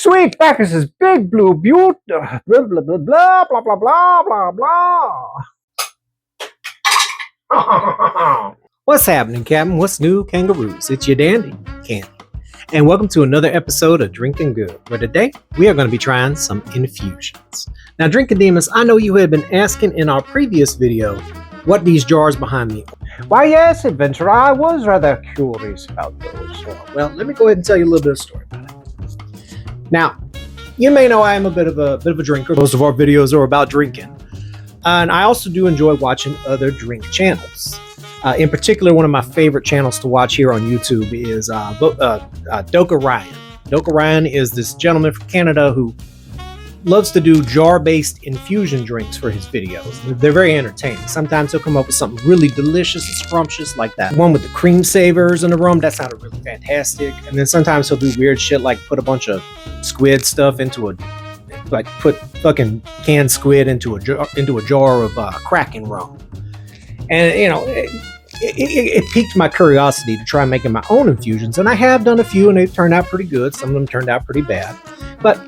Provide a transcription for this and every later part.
Sweet Bacchus's big blue beaut. Blah, blah, blah, blah, blah, blah, blah, blah, blah. What's happening, Captain? What's new, kangaroos? It's your dandy, Candy. And welcome to another episode of Drinking Good, where today we are going to be trying some infusions. Now, Drinking Demons, I know you had been asking in our previous video what these jars behind me are. Why, yes, adventurer, I was rather curious about those. Well, let me go ahead and tell you a little bit of story about it. Now, you may know I am a bit of a drinker. Most of our videos are about drinking. And I also do enjoy watching other drink channels. In particular, one of my favorite channels to watch here on YouTube is Doka Ryan. Doka Ryan is this gentleman from Canada who loves to do jar-based infusion drinks for his videos. They're very entertaining. Sometimes he'll come up with something really delicious and scrumptious like that one with the cream savers and the rum. That sounded really fantastic. And then sometimes he'll do weird shit like put a bunch of squid stuff into put fucking canned squid into a jar of Kraken rum. And you know, it piqued my curiosity to try making my own infusions, and I have done a few, and they've turned out pretty good. Some of them turned out pretty bad, but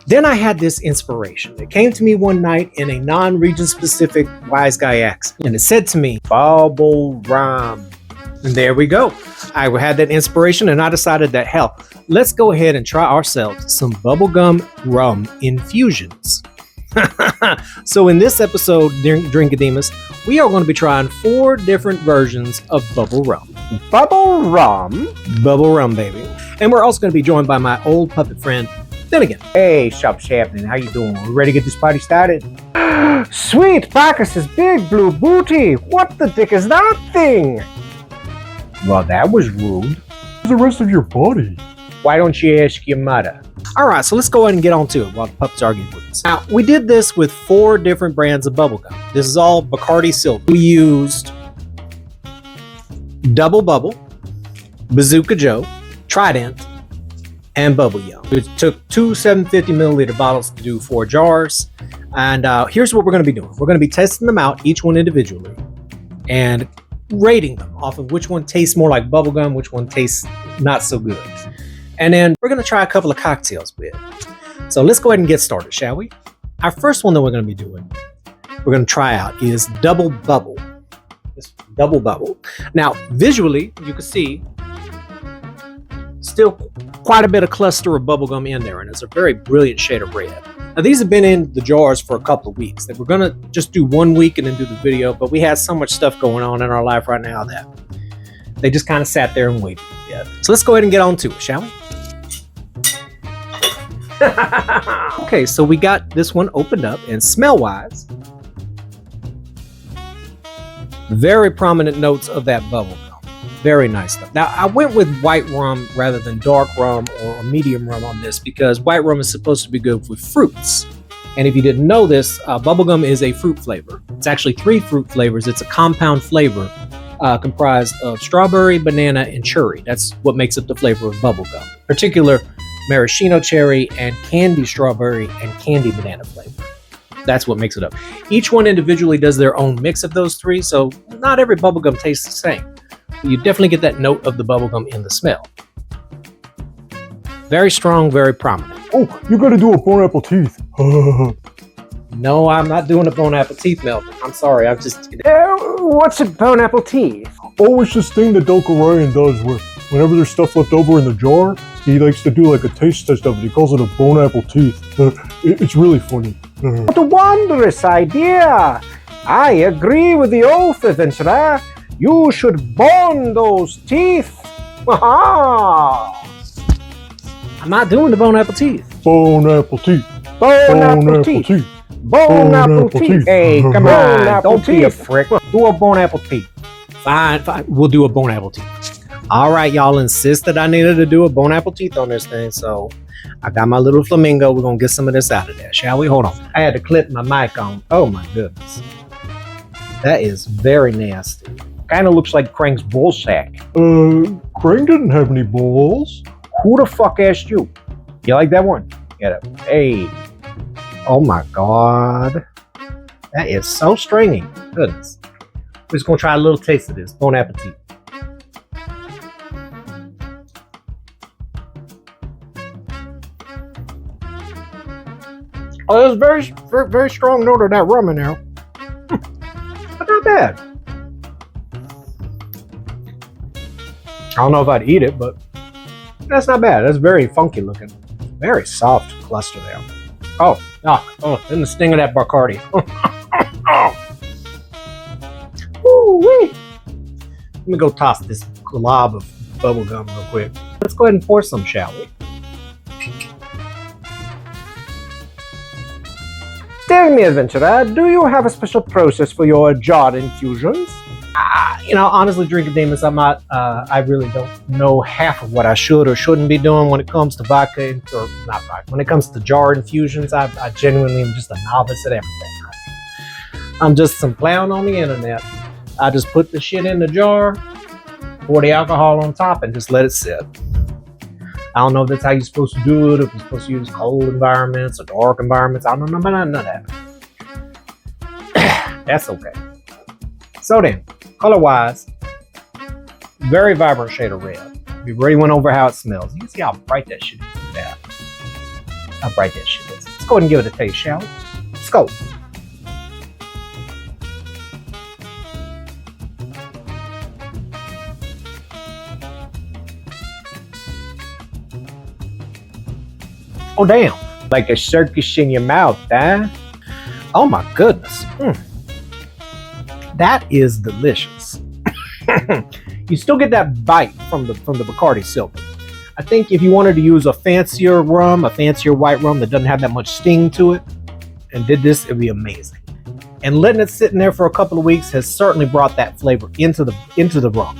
then I had this inspiration. It came to me one night in a non-region specific wise guy accent, and it said to me, "Bubble rum." And there we go. I had that inspiration, and I decided that, hell, let's go ahead and try ourselves some bubblegum rum infusions. So in this episode, Drinkademus, we are going to be trying 4 different versions of bubble rum. Bubble rum? Bubble rum, baby. And we're also going to be joined by my old puppet friend, Finnegan. Hey, shop's happening. How you doing? We ready to get this party started? Sweet Bacchus's big blue booty. What the dick is that thing? Well, that was rude. Where's the rest of your body? Why don't you ask your mother? All right, so let's go ahead and get on to it while the puppets argue with us. Now, we did this with 4 different brands of bubblegum. This is all Bacardi Silver. We used Double Bubble, Bazooka Joe, Trident, and Bubble Yum. It took 2 750 milliliter bottles to do 4 jars. And here's what we're going to be doing. We're going to be testing them out, each one individually, and rating them off of which one tastes more like bubblegum, which one tastes not so good. And then we're going to try a couple of cocktails with it. So let's go ahead and get started, shall we? Our first one that we're going to be doing, we're going to try out is Double Bubble. This Double Bubble. Now, visually, you can see still quite a bit of cluster of bubblegum in there, and it's a very brilliant shade of red. Now, these have been in the jars for a couple of weeks. We're going to just do 1 week and then do the video, but we had so much stuff going on in our life right now that they just kind of sat there and waited. Yeah. So let's go ahead and get on to it, shall we? Okay, so we got this one opened up, and smell-wise, very prominent notes of that bubblegum. Very nice stuff. Now, I went with white rum rather than dark rum or medium rum on this because white rum is supposed to be good with fruits. And if you didn't know this, bubblegum is a fruit flavor. It's actually 3 fruit flavors. It's a compound flavor comprised of strawberry, banana, and cherry. That's what makes up the flavor of bubblegum. In particular, maraschino cherry and candy strawberry and candy banana flavor. That's what makes it up. Each one individually does their own mix of those 3, so not every bubblegum tastes the same. You definitely get that note of the bubblegum in the smell. Very strong, very prominent. Oh, you gotta do a Bon Appetit. No, I'm not doing a Bon Appetit, Melvin. I'm sorry, I'm just... What's a Bon Appetit? Oh, it's this thing that Doka Ryan does where whenever there's stuff left over in the jar, he likes to do like a taste test of it. He calls it a Bon Appetit. It's really funny. What a wondrous idea! I agree with the oath, adventurer. You should bone those teeth. I'm not doing the Bon Appetit. Bon Appetit. Bon Appetit. Bon Appetit. Hey, come on, don't be a frick. Do a Bon Appetit. Fine, we'll do a Bon Appetit. All right, y'all insist that I needed to do a Bon Appetit on this thing, so I got my little flamingo. We're going to get some of this out of there, shall we? Hold on. I had to clip my mic on. Oh, my goodness. That is very nasty. Kind of looks like Krang's ball sack. Krang didn't have any balls. Who the fuck asked you? You like that one? Get it. Hey. Oh, my God. That is so stringy. Goodness. We're just going to try a little taste of this. Bon appetit. Oh, there's a very strong note of that rum in there. But not bad. I don't know if I'd eat it, but that's not bad. That's very funky looking. Very soft cluster there. Oh, and the sting of that Bacardi. Woo-wee. Let me go toss this glob of bubble gum real quick. Let's go ahead and pour some, shall we? Tell me, adventurer, do you have a special process for your jar infusions? Honestly, Drinking Demons, I really don't know half of what I should or shouldn't be doing when it comes to vodka, or not vodka. When it comes to jar infusions, I genuinely am just a novice at everything. I'm just some clown on the internet. I just put the shit in the jar, pour the alcohol on top, and just let it sit. I don't know if that's how you're supposed to do it, if you're supposed to use cold environments or dark environments. I don't know about none of that. That's okay. So then, color-wise, very vibrant shade of red. We already went over how it smells. You can see how bright that shit is with that. How bright that shit is. Let's go ahead and give it a taste, shall we? Let's go. Oh, damn. Like a circus in your mouth, huh? Oh, my goodness. That is delicious. You still get that bite from the Bacardi Silver. I think if you wanted to use a fancier rum, a fancier white rum that doesn't have that much sting to it, and did this, it'd be amazing. And letting it sit in there for a couple of weeks has certainly brought that flavor into the rum.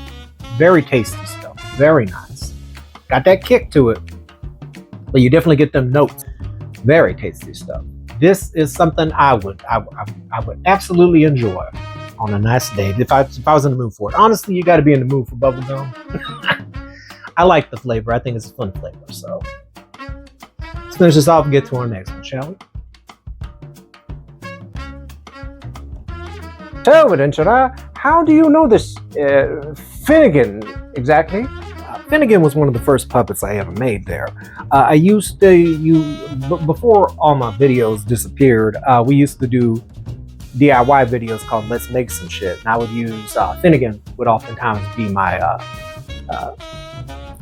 Very tasty stuff. Very nice. Got that kick to it. But you definitely get them notes. Very tasty stuff. This is something I would absolutely enjoy on a nice day if I was in the mood for it. Honestly, you got to be in the mood for bubblegum. I like the flavor. I think it's a fun flavor. So let's finish this off and get to our next one, shall we? So, adventurer, how do you know this Finnegan exactly? Finnegan was one of the first puppets I ever made there. I used to, before all my videos disappeared, we used to do DIY videos called Let's Make Some Shit. And I would use, Finnegan would oftentimes be my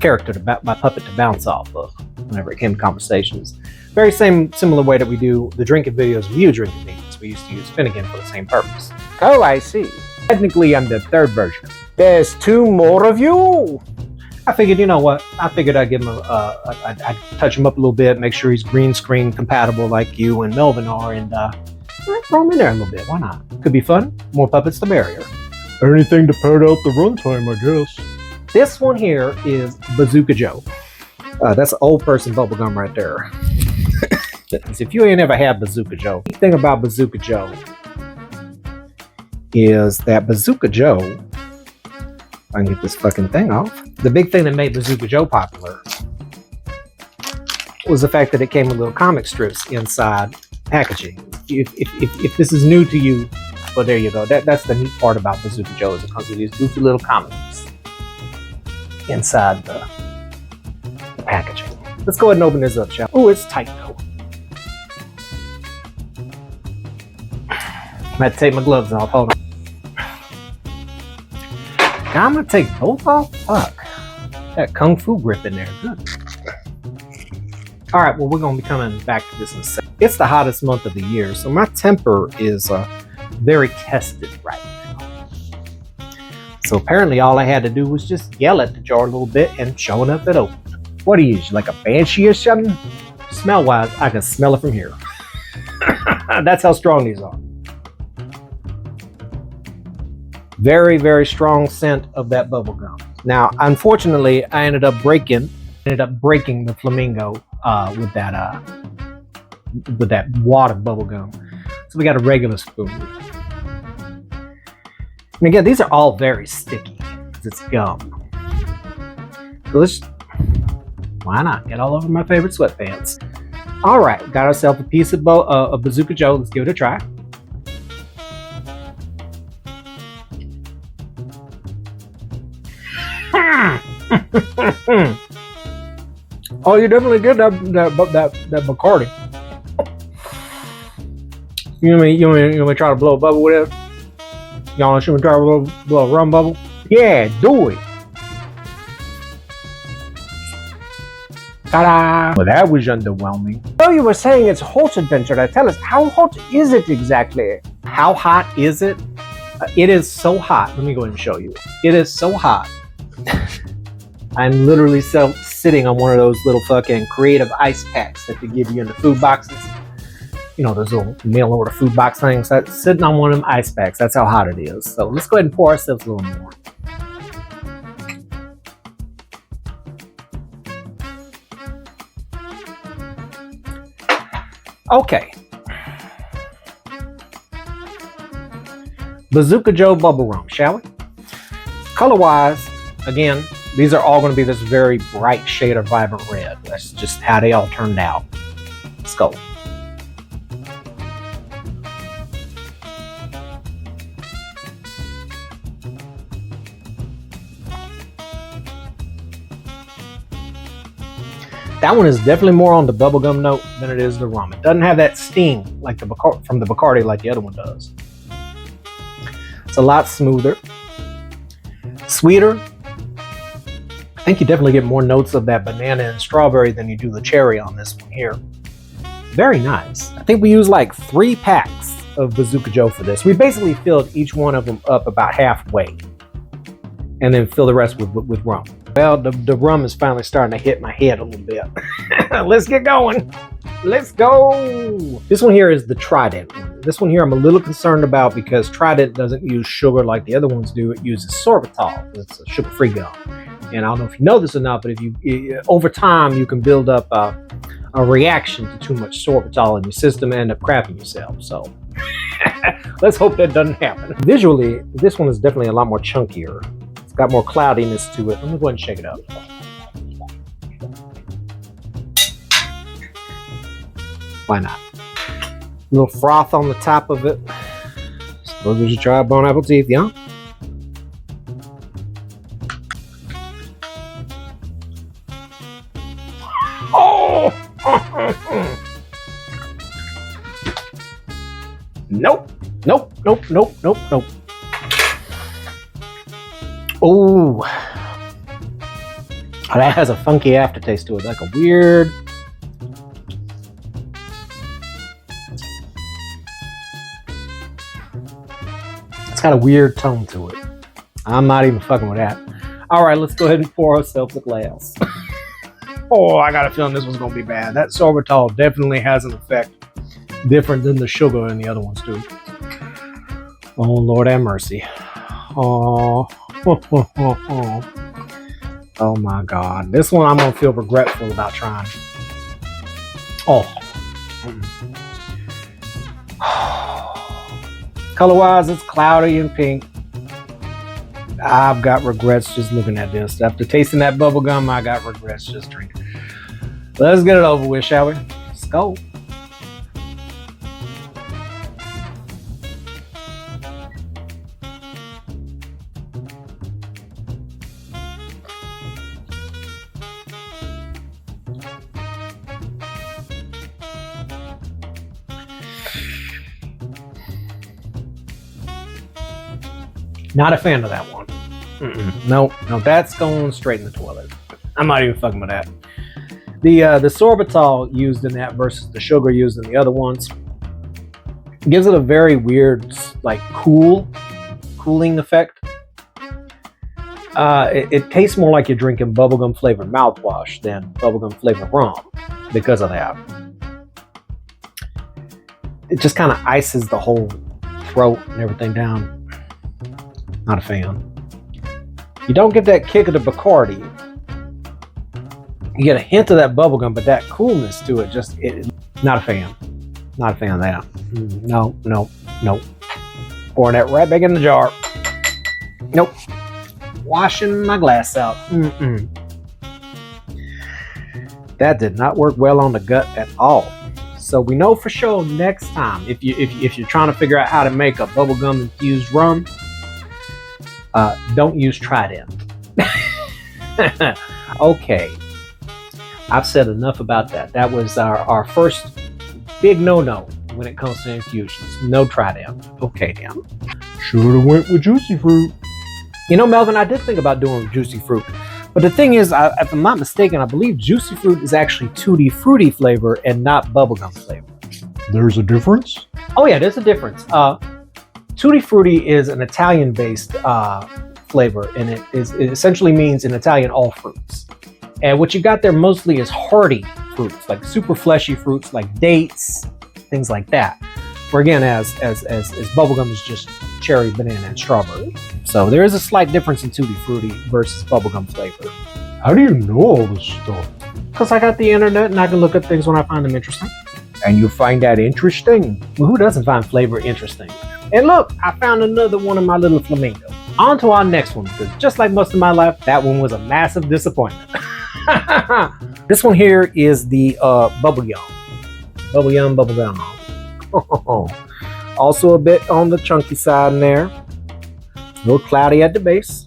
character, my puppet to bounce off of whenever it came to conversations. Very similar way that we do the drinking videos with you drinking things. We used to use Finnegan for the same purpose. Oh, I see. Technically, I'm the third version. There's two more of you? I figured, you know what? I figured I'd give him I'd touch him up a little bit, make sure he's green screen compatible like you and Melvin are, and throw him in there a little bit. Why not? Could be fun. More puppets, the merrier. Anything to pad out the runtime, I guess. This one here is Bazooka Joe. That's an old person bubblegum right there. If you ain't ever had Bazooka Joe, the thing about Bazooka Joe is that Bazooka Joe, I can get this fucking thing off. The big thing that made Bazooka Joe popular was the fact that it came with little comic strips inside packaging. If this is new to you, well, there you go. That's the neat part about Bazooka Joe, is it comes with these goofy little comics inside the packaging. Let's go ahead and open this up, shall we? Oh, it's tight though. I had to take my gloves off. Hold on. Now I'm gonna take both off. Fuck. That kung fu grip in there. Good. Alright, well, we're gonna be coming back to this in a second. It's the hottest month of the year, so my temper is very tested right now. So apparently all I had to do was just yell at the jar a little bit and showing up it open. What are you, like a banshee or something? Smell wise, I can smell it from here. That's how strong these are. Very, very strong scent of that bubble gum. Now, unfortunately, I ended up breaking the flamingo with that wad of bubble gum. So we got a regular spoon. And again, these are all very sticky because it's gum. So let's, why not? Get all over my favorite sweatpants. All right, got ourselves a piece of Bazooka Joe. Let's give it a try. Oh, you definitely get that Bacardi. You want me to try to blow a bubble with it? Y'all want me to try to blow a rum bubble? Yeah, do it. Ta-da! Well, that was underwhelming. So you were saying it's hot adventure. Now tell us, how hot is it exactly? How hot is it? It is so hot. Let me go ahead and show you. It is so hot. I'm literally sitting on one of those little fucking creative ice packs that they give you in the food boxes. You know, those little mail order food box things. That's sitting on one of them ice packs. That's how hot it is. So let's go ahead and pour ourselves a little more. Okay. Bazooka Joe Bubble Rum, shall we? Color-wise, again, these are all going to be this very bright shade of vibrant red. That's just how they all turned out. Let's go. That one is definitely more on the bubblegum note than it is the rum. It doesn't have that sting like from the Bacardi like the other one does. It's a lot smoother, sweeter. I think you definitely get more notes of that banana and strawberry than you do the cherry on this one here. Very nice. I think we used like 3 packs of Bazooka Joe for this. We basically filled each one of them up about halfway and then fill the rest with rum. Well, the rum is finally starting to hit my head a little bit. Let's get going. Let's go. This one here is the Trident one. This one here I'm a little concerned about because Trident doesn't use sugar like the other ones do. It uses sorbitol. It's a sugar-free gum. And I don't know if you know this or not, but if over time you can build up a reaction to too much sorbitol in your system and end up crapping yourself. So let's hope that doesn't happen. Visually, this one is definitely a lot more chunkier. Got more cloudiness to it. Let me go ahead and shake it up. Why not? A little froth on the top of it. Suppose we should try a bone apple teeth, yeah? Oh! Nope. Nope. Nope. Nope. Nope. Nope. Oh, that has a funky aftertaste to it, like a weird. It's got a weird tone to it. I'm not even fucking with that. All right, let's go ahead and pour ourselves a glass. Oh, I got a feeling this one's gonna be bad. That sorbitol definitely has an effect different than the sugar in the other ones do. Oh, Lord have mercy. Oh. Oh my God. This one I'm gonna feel regretful about trying. Oh. Color wise, it's cloudy and pink. I've got regrets just looking at this. After tasting that bubble gum, I got regrets just drinking. Let's get it over with, shall we? Let's go. Not a fan of that one. No, that's going straight in the toilet. I'm not even fucking with that. The sorbitol used in that versus the sugar used in the other ones gives it a very weird, like cooling effect. It tastes more like you're drinking bubblegum flavored mouthwash than bubblegum flavored rum because of that. It just kind of ices the whole throat and everything down. Not a fan. You don't get that kick of the Bacardi. You get a hint of that bubblegum, but that coolness to it, not a fan. Not a fan of that. No. Pouring that right back in the jar. Nope. Washing my glass out. That did not work well on the gut at all. So we know for sure next time, if you're trying to figure out how to make a bubblegum infused rum, don't use Trident. Okay. I've said enough about that. That was our first big no-no when it comes to infusions. No Trident. Okay, then. Should've went with juicy fruit. You know, Melvin, I did think about doing juicy fruit. But the thing is, if I'm not mistaken, I believe juicy fruit is actually tutti frutti flavor and not bubblegum flavor. There's a difference? Oh yeah, there's a difference. Tutti frutti is an Italian-based flavor, and it essentially means in Italian all fruits. And what you got there mostly is hearty fruits, like super fleshy fruits like dates, things like that. Where again, as bubblegum is just cherry, banana, and strawberry. So there is a slight difference in tutti frutti versus bubblegum flavor. How do you know all this stuff? Because I got the internet and I can look at things when I find them interesting. And you find that interesting? Well, who doesn't find flavor interesting? And look, I found another one of my little flamingos. On to our next one, because just like most of my life, that one was a massive disappointment. This one here is the Bubble Yum. Bubble Yum, Bubble Gum. Also a bit on the chunky side in there. A little cloudy at the base.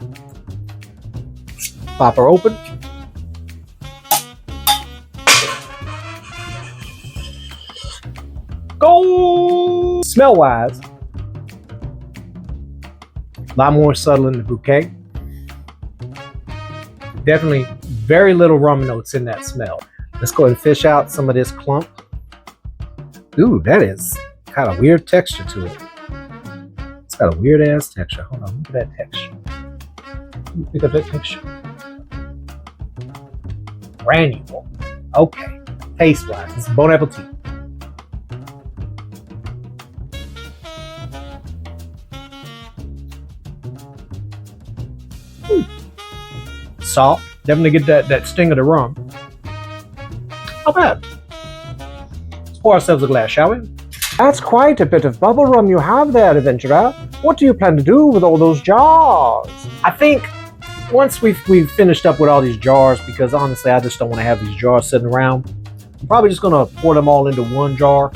Pop her open. Go! Smell-wise, a lot more subtle in the bouquet. Definitely very little rum notes in that smell. Let's go ahead and fish out some of this clump. Ooh, that is kind of weird texture to it. It's got a weird ass texture. Hold on, look at that texture. Let me pick up that texture. Granule. Okay. Taste wise, it's bon appetit. Salt. Definitely get that sting of the rum. Not bad. Let's pour ourselves a glass, shall we? That's quite a bit of bubble rum you have there, adventurer. What do you plan to do with all those jars? I think once we've finished up with all these jars, because honestly, I just don't want to have these jars sitting around. I'm probably just gonna pour them all into one jar.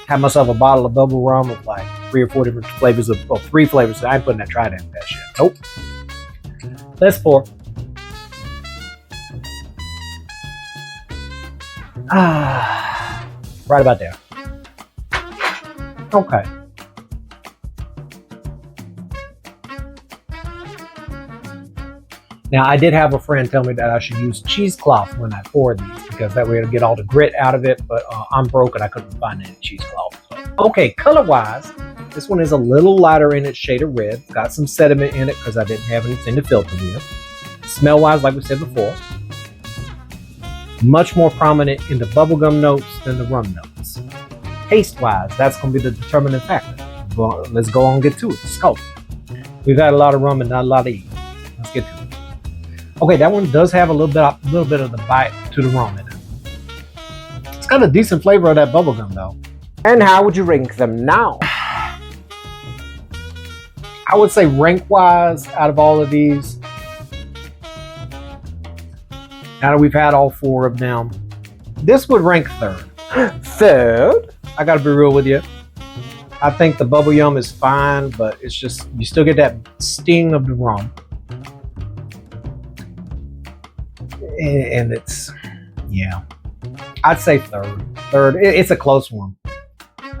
Have myself a bottle of bubble rum of like 3 or 4 different flavors of 3 flavors. I ain't putting that Trident in that shit. Nope. Let's pour. Right about there. Okay. Now, I did have a friend tell me that I should use cheesecloth when I pour these because that way it'll get all the grit out of it, but I'm broke and I couldn't find any cheesecloth. So. Okay, color-wise, this one is a little lighter in its shade of red. Got some sediment in it because I didn't have anything to filter with. Smell-wise, like we said before, much more prominent in the bubblegum notes than the rum notes. Taste-wise, that's going to be the determining factor. Well, let's go on and get to it. Let's go. We've had a lot of rum and not a lot of E. Let's get to it. Okay, that one does have a little bit of the bite to the rum in it. It's got a decent flavor of that bubblegum, though. And how would you rank them now? I would say rank-wise, out of all of these, now that we've had all 4 of them, this would rank 3rd. 3rd? I gotta be real with you. I think the Bubble Yum is fine, but it's just, you still get that sting of the rum. And it's, yeah. I'd say 3rd. 3rd, it's a close one.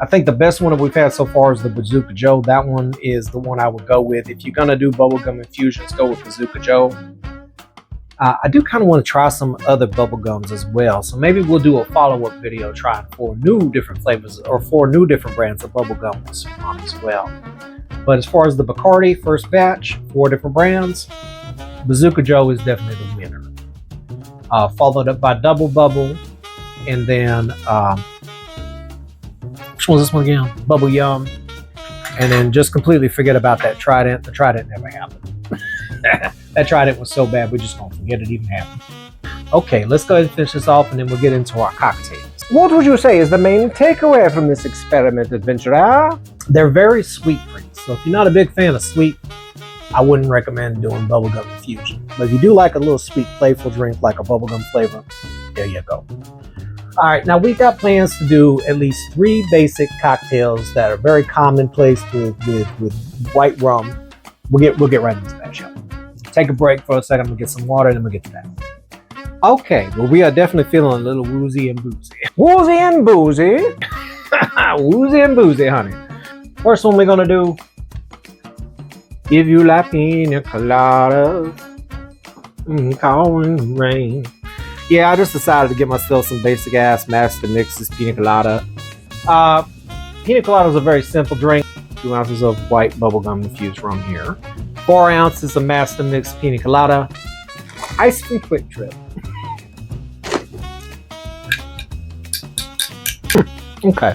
I think the best one that we've had so far is the Bazooka Joe. That one is the one I would go with. If you're gonna do bubblegum infusions, go with Bazooka Joe. I do kind of want to try some other bubble gums as well. So maybe we'll do a follow-up video trying 4 new different flavors or 4 new different brands of bubble gums as well. But as far as the Bacardi first batch, 4 different brands, Bazooka Joe is definitely the winner. Followed up by Double Bubble, and then which one's this one again? Bubble Yum, and then just completely forget about that Trident. The Trident never happened. That Trident was so bad, we're just gonna forget it even happened. Okay, let's go ahead and finish this off, and then we'll get into our cocktails. What would you say is the main takeaway from this experiment, adventurer? They're very sweet drinks, so if you're not a big fan of sweet, I wouldn't recommend doing bubblegum infusion. But if you do like a little sweet, playful drink like a bubblegum flavor, there you go. All right, now we've got plans to do at least 3 basic cocktails that are very commonplace with white rum. We'll get right into that, shall we? Take a break for a second. I'm gonna get some water, and then we'll get to that. Okay, well, we are definitely feeling a little woozy and boozy. Woozy and boozy? Woozy and boozy, honey. First one we're gonna do, give you la pina colada, calling rain. Yeah, I just decided to get myself some basic ass Master Mixes pina colada. Pina colada is a very simple drink. 2 ounces of white bubblegum infused rum here. 4 ounces of Master Mix pina colada. Ice cream quick trip. Okay.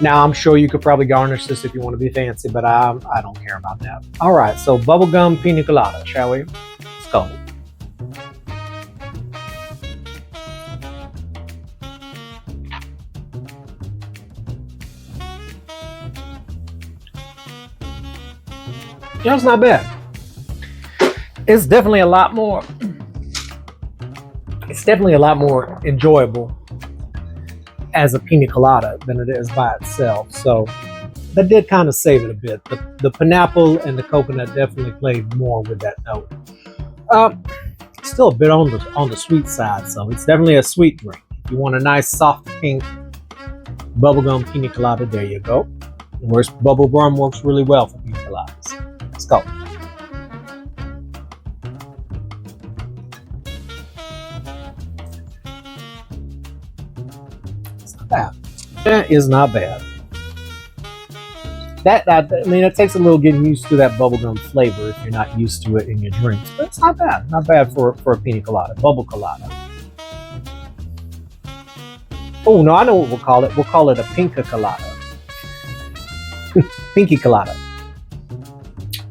Now I'm sure you could probably garnish this if you want to be fancy, but I don't care about that. All right, so bubblegum pina colada, shall we? Let's go. It's not bad. It's definitely a lot more. It's definitely a lot more enjoyable as a pina colada than it is by itself. So that did kind of save it a bit. The pineapple and the coconut definitely played more with that note. Still a bit on the sweet side, so it's definitely a sweet drink. If you want a nice soft pink bubblegum pina colada, there you go. Whereas bubble rum works really well for pina coladas. Let's go. It's not bad. That is not bad. I mean, it takes a little getting used to that bubblegum flavor if you're not used to it in your drinks. But it's not bad. Not bad for a pina colada, bubble colada. Oh, no, I know what we'll call it. We'll call it a pinka colada. Pinky colada.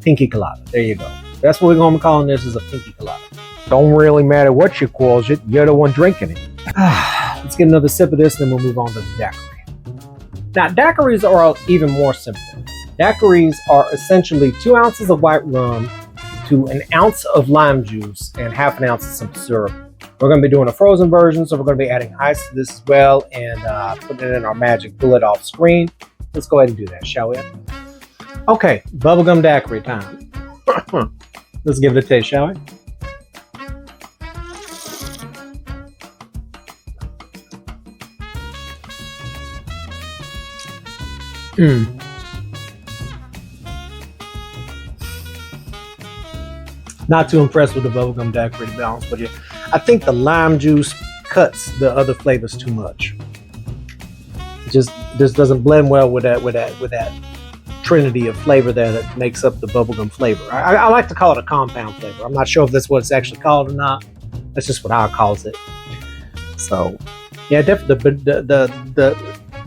Pinky colada. There you go. That's what we're going to be calling this, is a pinky colada. Don't really matter what you calls it. You're the one drinking it. Let's get another sip of this, and then we'll move on to the daiquiri. Now, daiquiris are even more simple. Daiquiris are essentially 2 ounces of white rum to an ounce of lime juice and half an ounce of simple syrup. We're going to be doing a frozen version, so we're going to be adding ice to this as well and putting it in our magic bullet off screen. Let's go ahead and do that, shall we? Okay, bubblegum daiquiri time. Let's give it a taste, shall we? Not too impressed with the bubblegum daiquiri, to be honest with you. I think the lime juice cuts the other flavors too much. It just doesn't blend well with that trinity of flavor there that makes up the bubblegum flavor. I like to call it a compound flavor. I'm not sure if that's what it's actually called or not. That's just what I calls it. So, yeah, definitely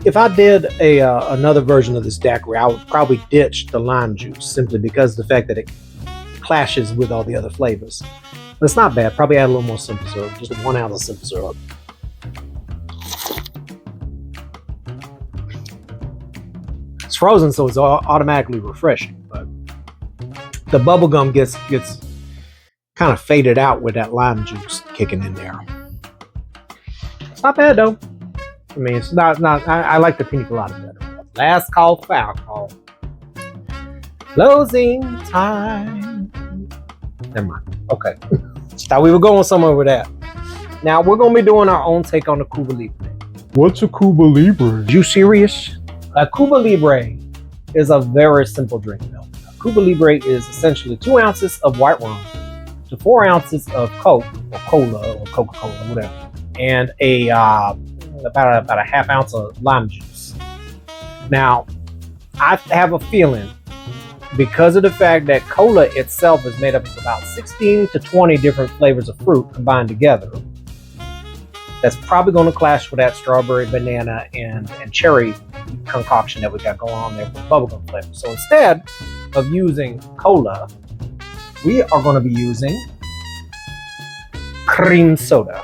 if I did another version of this daiquiri, I would probably ditch the lime juice simply because of the fact that it clashes with all the other flavors. But it's not bad. Probably add a little more simple syrup, just 1 ounce of simple syrup. It's frozen, so it's automatically refreshing, but the bubblegum gets kind of faded out with that lime juice kicking in there. It's not bad though. I mean, it's not. I like the pina colada better. Last call for alcohol. Closing time. Never mind. Okay. Thought we were going somewhere with that. Now we're gonna be doing our own take on the Cuba Libre. What's a Cuba Libre? You serious? A Cuba Libre is a very simple drink, though. A Cuba Libre is essentially 2 ounces of white rum to 4 ounces of Coke or Cola or Coca-Cola, whatever, and about a half ounce of lime juice. Now, I have a feeling, because of the fact that cola itself is made up of about 16 to 20 different flavors of fruit combined together, that's probably going to clash with that strawberry, banana, and cherry concoction that we got going on there for bubblegum flavor. So instead of using cola, we are going to be using cream soda.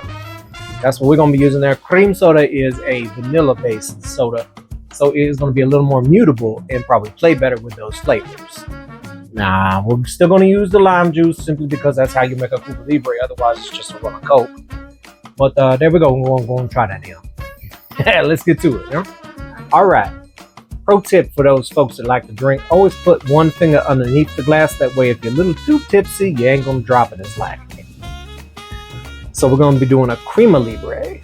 That's what we're going to be using there. Cream soda is a vanilla-based soda, so it is going to be a little more mutable and probably play better with those flavors. Now, we're still going to use the lime juice simply because that's how you make a Cuba Libre. Otherwise, it's just a rum and Coke. But there we go. We're going to try that now. Let's get to it. All right. Pro tip for those folks that like to drink: always put one finger underneath the glass. That way, if you're a little too tipsy, you ain't going to drop it as lacking. So we're going to be doing a Crema Libre.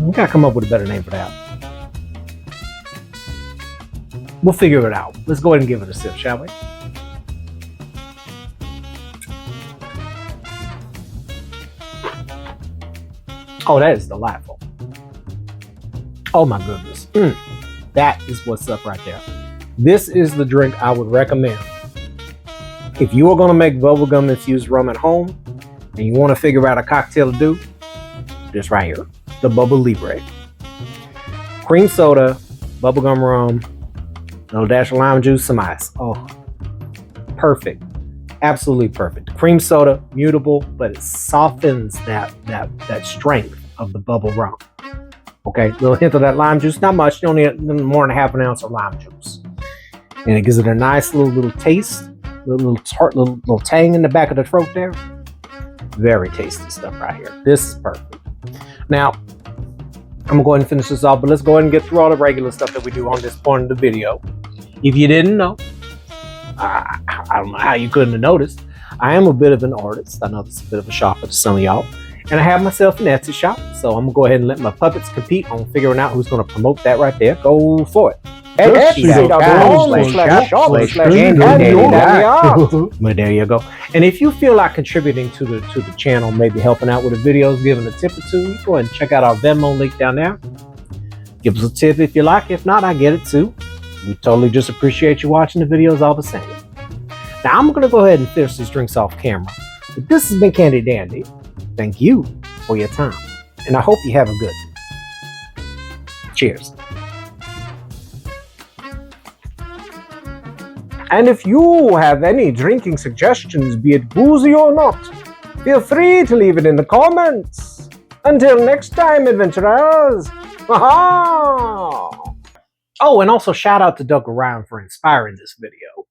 We gotta come up with a better name for that. We'll figure it out. Let's go ahead and give it a sip, shall we? Oh, that is delightful. Oh my goodness. That is what's up right there. This is the drink I would recommend. If you are going to make bubblegum infused rum at home and you want to figure out a cocktail to do, this right here, the Bubble Libre. Cream soda, bubblegum rum, a little dash of lime juice, some ice. Oh, perfect. Absolutely perfect. Cream soda, mutable, but it softens that strength of the bubble rum. Okay, a little hint of that lime juice, not much. You don't need more than half an ounce of lime juice. And it gives it a nice little taste, little tart, little tang in the back of the throat there. Very tasty stuff right here. This is perfect. Now, I'm gonna go ahead and finish this off, but let's go ahead and get through all the regular stuff that we do on this point of the video. If you didn't know, I don't know how you couldn't have noticed, I am a bit of an artist. I know this is a bit of a shocker to some of y'all. And I have myself an Etsy shop, so I'm gonna go ahead and let my puppets compete on figuring out who's gonna promote that right there. Go for it. But there you go. And if you feel like contributing to the channel, maybe helping out with the videos, giving a tip or two, you go ahead and check out our Venmo link down there. Give us a tip if you like. If not, I get it too. We totally just appreciate you watching the videos all the same. Now I'm gonna go ahead and finish these drinks off camera. But this has been Candy Dandy. Thank you for your time, and I hope you have a good one. Cheers. And if you have any drinking suggestions, be it boozy or not, feel free to leave it in the comments. Until next time, adventurers. Oh, and also shout out to Doug Ryan for inspiring this video.